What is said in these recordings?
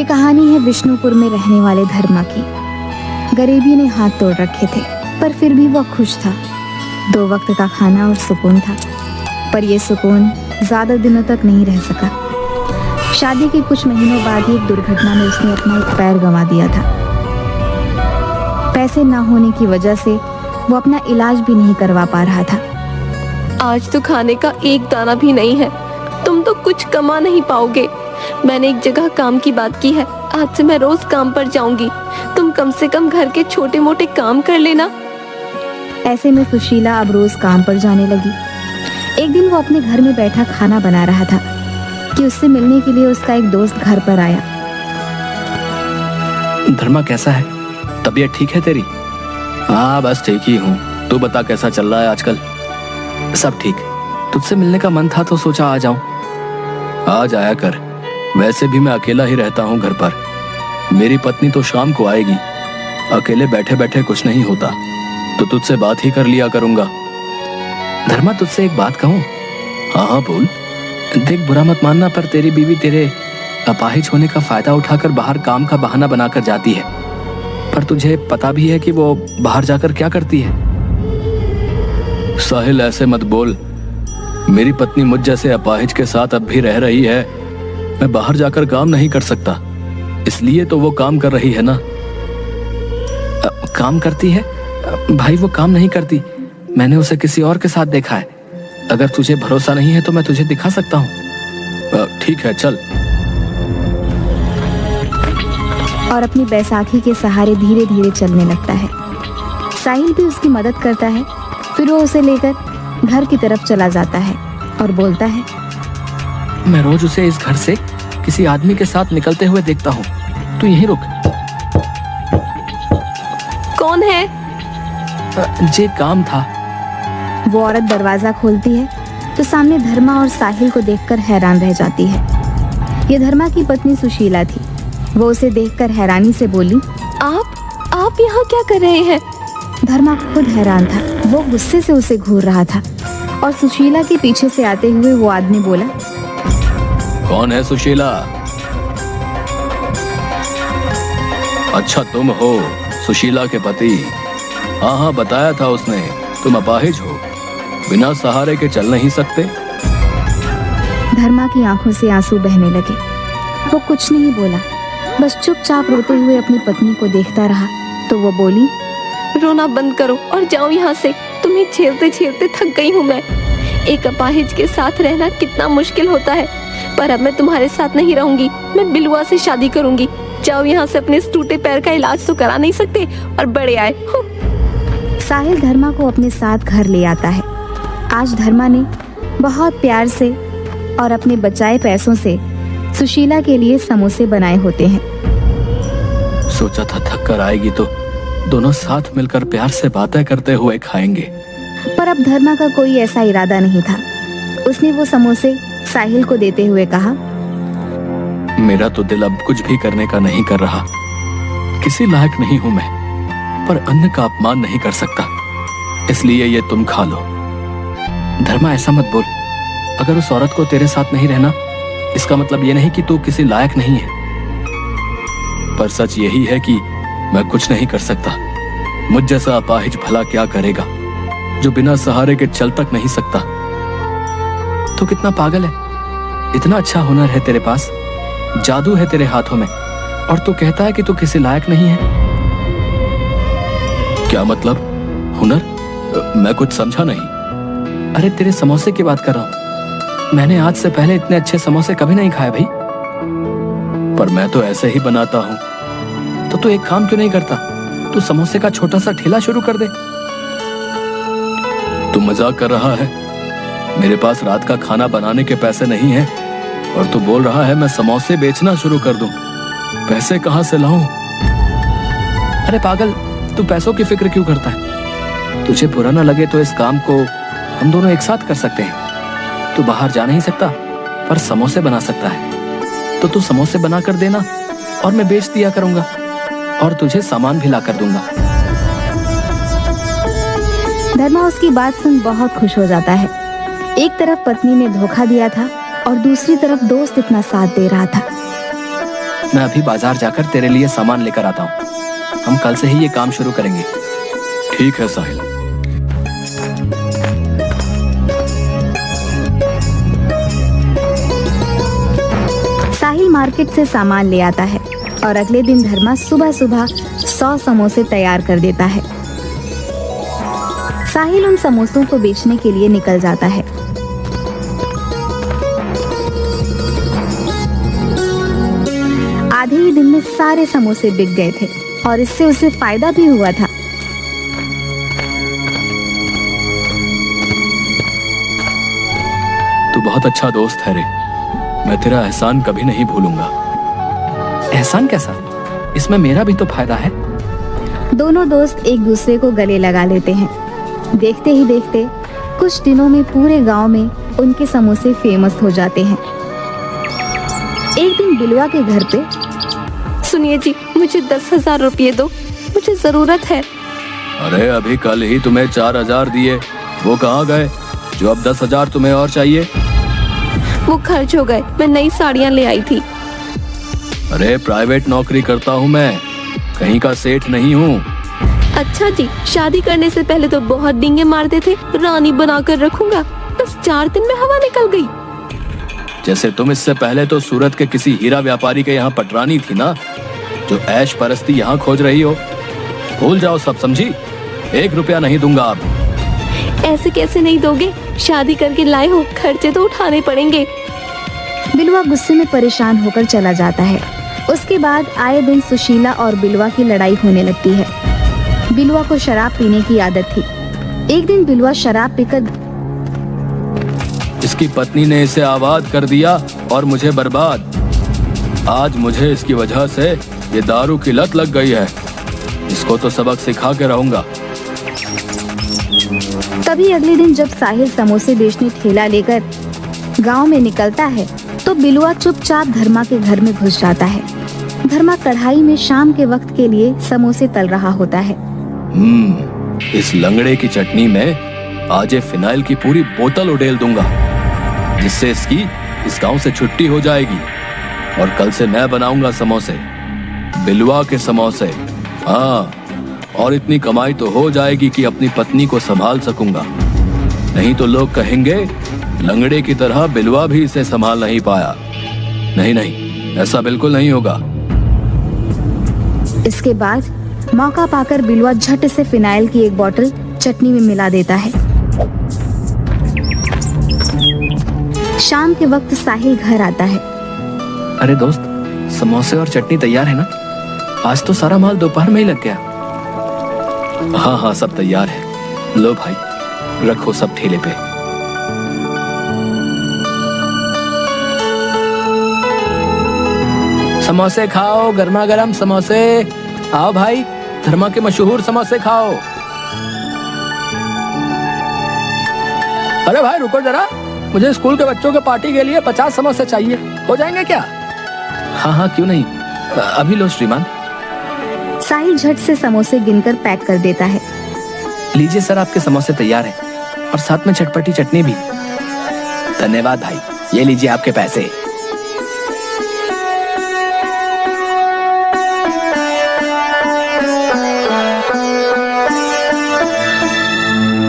ये कहानी है विष्णुपुर में रहने वाले धर्मा की। गरीबी ने हाथ तोड़ रखे थे, पर फिर भी वह खुश था। 2 वक्त का खाना और सुकून था, पर यह सुकून ज्यादा दिनों तक नहीं रह सका। शादी के कुछ महीनों बाद ही एक दुर्घटना में उसने अपना एक पैर गंवा दिया था। पैसे ना होने की वजह से वो अपना इलाज भी नहीं करवा पा रहा था। आज तो खाने का एक दाना भी नहीं है, तुम तो कुछ कमा नहीं पाओगे। मैंने एक जगह काम की बात की है, आज से मैं रोज काम पर जाऊंगी। तुम कम से कम घर के छोटे मोटे काम कर लेना। ऐसे में सुशीला अब रोज काम पर जाने लगी। एक दिन वो अपने घर में बैठा खाना बना रहा था कि उससे मिलने के लिए उसका एक दोस्त घर पर आया। धर्मा कैसा है? तबीयत ठीक है तेरी? हाँ बस ठीक ही हूँ। तू बता कैसा चल रहा है आजकल? सब ठीक। तुझसे मिलने का मन था तो सोचा आ जाऊं। आज आया कर। वैसे भी मैं अकेला ही रहता हूँ घर पर। मेरी पत्नी तो शाम को आएगी। अकेले बैठे बैठे कुछ नहीं होता, तो तुझसे बात ही कर लिया करूंगा। धर्मा तुझसे एक बात कहूँ? हाँ हाँ बोल। देख बुरा मत मानना, पर तेरी बीवी तेरे अपाहिज होने का फायदा उठाकर बाहर काम का बहाना बनाकर जाती है। पर तुझे पता भी है कि वो बाहर जाकर क्या करती है? साहिल ऐसे मत बोल। मेरी पत्नी मुझ जैसे अपाहिज के साथ अब भी रह रही है। मैं बाहर जाकर काम नहीं कर सकता, इसलिए तो वो काम कर रही है ना। काम करती है? भाई वो काम नहीं करती, मैंने उसे किसी और के साथ देखा है। अगर तुझे भरोसा नहीं है तो मैं तुझे दिखा सकता हूँ। ठीक है चल। और अपनी बैसाखी के सहारे धीरे धीरे चलने लगता है। साहिल भी उसकी मदद करता है। फिर वो उसे लेकर घर की तरफ चला जाता है और बोलता है, मैं रोज उसे इस घर से किसी आदमी के साथ निकलते हुए देखता हूँ। तू यहीं रुक। कौन है? जे काम था। वो औरत दरवाजा खोलती है तो सामने धर्मा और साहिल को देखकर हैरान रह जाती है। ये धर्मा की पत्नी सुशीला थी। वो उसे देखकर हैरानी से बोली, आप यहाँ क्या कर रहे हैं? धर्मा खुद हैरान था। वो गुस्से से उसे घूर रहा था और सुशीला के पीछे से आते हुए वो आदमी बोला, कौन है सुशीला? अच्छा तुम हो सुशीला के पति? हाँ हाँ बताया था उसने, तुम अपाहिज हो, बिना सहारे के चल नहीं सकते। धर्मा की आंखों से आंसू बहने लगे। वो कुछ नहीं बोला, बस चुपचाप रोते हुए अपनी पत्नी को देखता रहा। तो वो बोली, रोना बंद करो और जाओ यहाँ से। तुम्हें झेलते झेलते थक गई हूँ मैं। एक अपाहिज के साथ रहना कितना मुश्किल होता है, पर अब मैं तुम्हारे साथ नहीं रहूंगी। मैं बिलुआ से शादी करूंगी। जाओ यहाँ से। अपने इस टूटे पैर का इलाज तो करा नहीं सकते और बड़े आए। साहिल धर्मा को अपने साथ घर ले आता है। आज धर्मा ने बहुत प्यार से और अपने बचाए पैसों से सुशीला के लिए समोसे बनाए होते हैं। सोचा था थक कर आएगी तो दोनों साथ मिलकर प्यार से बातें करते हुए खाएंगे, पर अब धर्मा का कोई ऐसा इरादा नहीं था। उसने वो समोसे साहिल को देते हुए कहा, मेरा तो दिल अब कुछ भी करने का नहीं कर रहा। किसी लायक नहीं हूं मैं, पर अन्न का अपमान नहीं कर सकता, इसलिए ये तुम खा लो। धर्मा ऐसा मत बोल। अगर उस औरत को तेरे साथ नहीं रहना, इसका मतलब ये नहीं कि तू किसी लायक नहीं है। पर सच यही है कि मैं कुछ नहीं कर सकता। मुझ जैसा अपाहिज भला क्या करेगा, जो बिना सहारे के चल तक नहीं सकता। तू कितना पागल है। इतना अच्छा हुनर है तेरे पास, जादू है तेरे हाथों में, और तू कहता है कि तू किसी लायक नहीं है। क्या मतलब? हुनर? मैं कुछ समझा नहीं। अरे तेरे समोसे की बात कर रहा हूं। मैंने आज से पहले इतने अच्छे समोसे कभी नहीं खाए भाई। पर मैं तो ऐसे ही बनाता हूं। तो तू एक काम क्यों नहीं करता? तू समोसे का छोटा सा ठेला शुरू कर दे। तू मजाक कर रहा है? मेरे पास रात का खाना बनाने के पैसे नहीं है, और तू बोल रहा है मैं समोसे बेचना शुरू कर दूं। पैसे कहां से लाऊं? अरे पागल, तू पैसों की फिक्र क्यों करता है? तुझे बुरा ना लगे तो इस काम को हम दोनों एक साथ कर सकते हैं। तू बाहर जा नहीं सकता, पर समोसे बना सकता है। तो तू समोसे बना कर देना और मैं बेच दिया करूंगा, और तुझे सामान भी ला कर दूंगा। धर्मा उसकी बात सुन बहुत खुश हो जाता है। एक तरफ पत्नी ने धोखा दिया था और दूसरी तरफ दोस्त इतना साथ दे रहा था। मैं अभी बाजार जाकर तेरे लिए सामान लेकर आता हूँ। हम कल से ही ये काम शुरू करेंगे। ठीक है साहिल। साहिल मार्केट से सामान ले आता है और अगले दिन धर्मा सुबह सुबह 100 समोसे तैयार कर देता है। साहिल उन समोसों को बेचने के लिए निकल जाता है। आधे ही दिन में सारे समोसे बिक गए थे और इससे उसे फायदा भी हुआ था। तू बहुत अच्छा दोस्त है रे। मैं तेरा एहसान कभी नहीं भूलूंगा। एहसान कैसा? इसमें मेरा भी तो फायदा है। दोनों दोस्त एक दूसरे को गले लगा लेते हैं। देखते ही देखते कुछ दिनों में पूरे गांव में उनके समोसे फेमस हो जाते हैं। एक दिन बिलवा के घर पे, सुनिए जी, मुझे 10,000 रुपये दो, मुझे जरूरत है। अरे अभी कल ही तुम्हें 4,000 दिए, वो कहाँ गए जो अब 10,000 तुम्हें और चाहिए? वो खर्च हो गए, मैं नई साड़ियाँ ले आई थी। अरे प्राइवेट नौकरी करता हूँ मैं, कहीं का सेठ नहीं हूँ। अच्छा जी, शादी करने से पहले तो बहुत डींगे मारते थे, रानी बनाकर रखूंगा, बस 4 दिन में हवा निकल गई। जैसे तुम इससे पहले तो सूरत के किसी हीरा व्यापारी के यहाँ पटरानी थी ना, जो ऐश परस्ती यहाँ खोज रही हो। भूल जाओ सब, समझी? 1 रुपया नहीं दूंगा अब। ऐसे कैसे नहीं दोगे? शादी करके लाए हो, खर्चे तो उठाने पड़ेंगे। बिलवा गुस्से में परेशान होकर चला जाता है। उसके बाद आए दिन सुशीला और बिलवा की लड़ाई होने लगती है। बिलवा को शराब पीने की आदत थी। एक दिन बिलवा शराब पीकर, इसकी पत्नी ने इसे आबाद कर दिया और मुझे बर्बाद। आज मुझे इसकी वजह से ये दारू की लत लग गई है। इसको तो सबक सिखा के रहूंगा। तभी अगले दिन जब साहिल समोसे बेचने ठेला लेकर गांव में निकलता है तो बिलवा चुपचाप धर्मा के घर में घुस जाता है। धर्मा कढ़ाई में शाम के वक्त के लिए समोसे तल रहा होता है। इस लंगड़े की चटनी में आज ये फिनाइल की पूरी बोतल उड़ेल दूंगा, जिससे इसकी इस गांव से छुट्टी हो जाएगी। और कल से मैं बनाऊंगा समोसे, बिलवा के समोसे। हाँ, और इतनी कमाई तो हो जाएगी कि अपनी पत्नी को संभाल सकूंगा। नहीं तो लोग कहेंगे लंगड़े की तरह बिलवा भी इसे संभाल नहीं पाया। नहीं नहीं, ऐसा बिल्कुल नहीं होगा। इसके बाद मौका पाकर बिलवा झट से फिनाइल की एक बोतल चटनी में मिला देता है। शाम के वक्त साहिल घर आता है। अरे दोस्त, समोसे और चटनी तैयार है ना? आज तो सारा माल दोपहर में ही लग गया। हाँ हाँ, सब तैयार है। लो भाई, रखो सब ठेले पे। समोसे खाओ, गर्मा गर्म समोसे। आओ भाई, धर्मा के मशहूर समोसे खाओ। अरे भाई रुको जरा, मुझे स्कूल के बच्चों के पार्टी के लिए 50 समोसे चाहिए। हो जाएंगे क्या? हाँ हाँ, क्यों नहीं, अभी लो श्रीमान। साहिल झट से समोसे गिनकर पैक कर देता है। लीजिए सर, आपके समोसे तैयार हैं और साथ में चटपटी चटनी भी। धन्यवाद भाई, ये लीजिए आपके पैसे।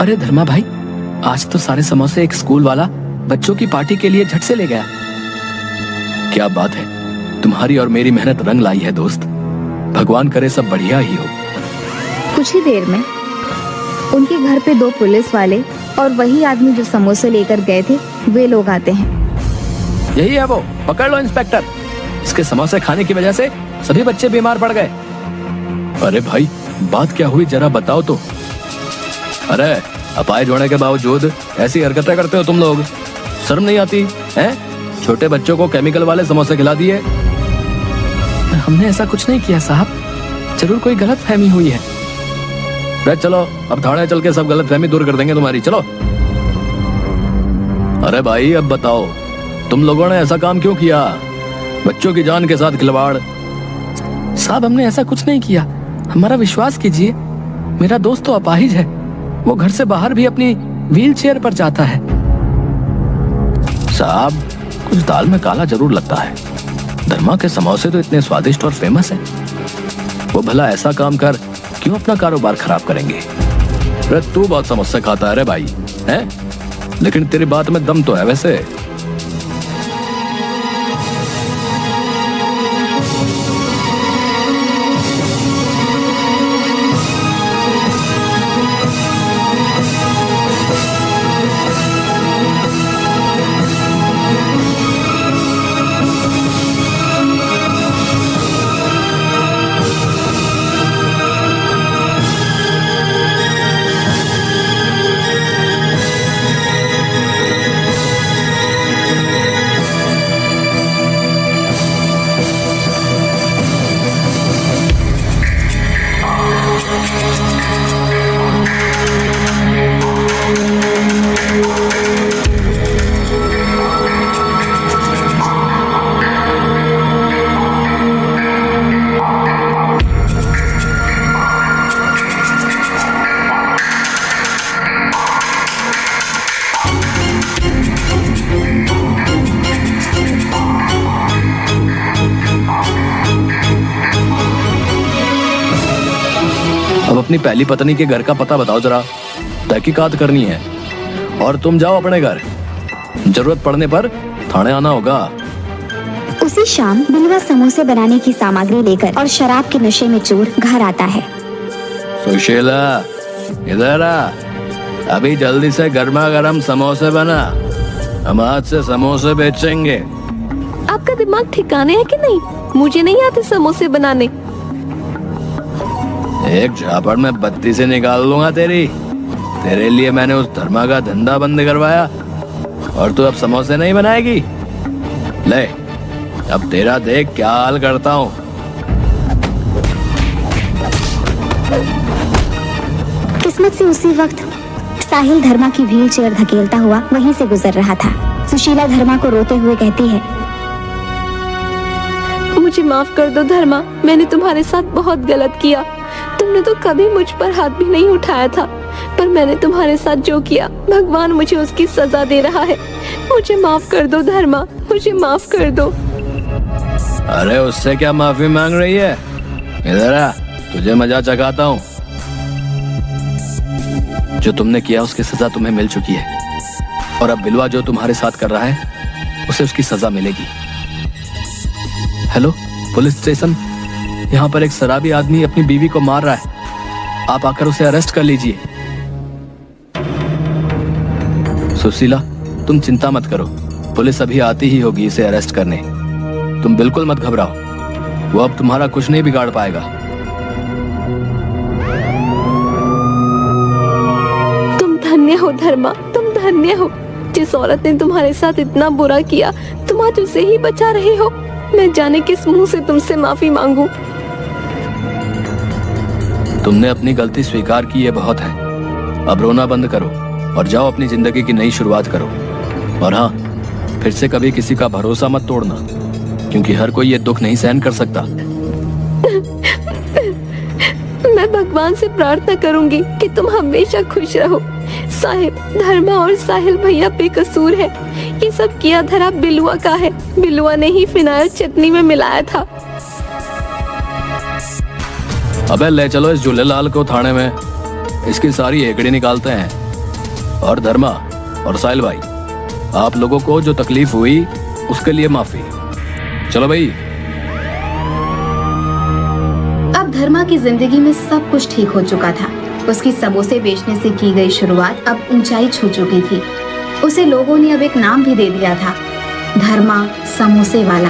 अरे धर्मा भाई, आज तो सारे समोसे एक स्कूल वाला बच्चों की पार्टी के लिए झट से ले गया। क्या बात है, तुम्हारी और मेरी मेहनत रंग लाई है दोस्त। भगवान करे सब बढ़िया ही हो। कुछ ही देर में उनके घर पे 2 पुलिस वाले और वही आदमी जो समोसे लेकर गए थे वे लोग आते हैं। यही है वो, पकड़ लो इंस्पेक्टर। इसके समोसे खाने की वजह से सभी बच्चे बीमार पड़ गए। अरे भाई, बात क्या हुई जरा बताओ तो। अरे अपाहिज होने के बावजूद ऐसी हरकतें करते हो तुम लोग, शर्म नहीं आती हैं? छोटे बच्चों को केमिकल वाले समोसे खिला दिए। हमने ऐसा कुछ नहीं किया साहब, जरूर कोई गलत फहमी हुई है। अरे चलो, अब थाने चल के सब गलत फहमी दूर कर देंगे तुम्हारी। चलो। अरे भाई अब बताओ, तुम लोगों ने ऐसा काम क्यों किया? बच्चों की जान के साथ खिलवाड़। साहब हमने ऐसा कुछ नहीं किया, हमारा विश्वास कीजिए। मेरा दोस्त तो अपाहिज है, वो घर से बाहर भी अपनी व्हील चेयर पर जाता है। साहब कुछ दाल में काला जरूर लगता है। धर्मा के समोसे तो इतने स्वादिष्ट और फेमस हैं। वो भला ऐसा काम कर क्यों अपना कारोबार खराब करेंगे? अरे तू बहुत समोसे खाता है रे भाई, हैं? लेकिन तेरी बात में दम तो है वैसे। अब अपनी पहली पत्नी के घर का पता बताओ जरा, तहकीकात करनी है। और तुम जाओ अपने घर, जरूरत पड़ने पर थाने आना होगा। उसी शाम बिलवा समोसे बनाने की सामग्री लेकर और शराब के नशे में चूर घर आता है। सुशीला, इधर आ, अभी जल्दी से गर्मा गर्म समोसे बना, हम आज से समोसे बेचेंगे। आपका दिमाग ठिकाने है कि नहीं? मुझे नहीं आते समोसे बनाने। एक झापड़ में बत्ती से निकाल लूंगा तेरे लिए मैंने उस धर्मा का धंधा बंद करवाया और तू अब समोसे नहीं बनाएगी? ले, अब तेरा देख क्या हाल करता हूँ। किस्मत से उसी वक्त साहिल धर्मा की व्हील चेयर धकेलता हुआ वहीं से गुजर रहा था। सुशीला धर्मा को रोते हुए कहती है, मुझे माफ कर दो धर्मा, मैंने तुम्हारे साथ बहुत गलत किया। तुमने तो कभी मुझ पर हाथ भी नहीं उठाया था, पर मैंने तुम्हारे साथ जो किया, भगवान मुझे उसकी सजा दे रहा है। मुझे माफ कर दो धर्मा, मुझे माफ कर दो। अरे उससे क्या माफी मांग रही है? इधर आ, तुझे मजा चखाता हूँ। जो तुमने किया उसकी सजा तुम्हें मिल चुकी है, और अब बिलवा जो तुम्हारे साथ कर रहा है उसे उसकी सजा मिलेगी। हेलो पुलिस स्टेशन, यहाँ पर एक शराबी आदमी अपनी बीवी को मार रहा है, आप आकर उसे अरेस्ट कर लीजिए। सुशीला, तुम चिंता मत करो, पुलिस अभी आती ही होगी इसे अरेस्ट करने। तुम बिल्कुल मत घबराओ, वो अब तुम्हारा कुछ नहीं बिगाड़ पाएगा। तुम धन्य हो धर्मा, तुम धन्य हो। जिस औरत ने तुम्हारे साथ इतना बुरा किया, तुम आज उसे ही बचा रहे हो। मैं जाने किस मुंह से तुमसे माफी मांगू। तुमने अपनी गलती स्वीकार की, ये बहुत है। अब रोना बंद करो और जाओ अपनी जिंदगी की नई शुरुआत करो। और हाँ, फिर से कभी किसी का भरोसा मत तोड़ना, क्योंकि हर कोई ये दुख नहीं सहन कर सकता। मैं भगवान से प्रार्थना करूंगी कि तुम हमेशा खुश रहो। साहिब, धर्मा और साहिल भैया बेकसूर है। ये सब किया धरा बिलुआ का है। बिलुआ ने ही फिनाइल चटनी में मिलाया था। अबे ले चलो इस झूलेलाल को थाने में, इसकी सारी हेकड़ी निकालते हैं। और धर्मा और साहिल भाई, आप लोगों को जो तकलीफ हुई उसके लिए माफी। चलो भाई। अब धर्मा की जिंदगी में सब कुछ ठीक हो चुका था। उसकी समोसे बेचने से की गई शुरुआत अब ऊंचाई छू चुकी थी। उसे लोगों ने अब एक नाम भी दे दिया था, धर्मा समोसे वाला।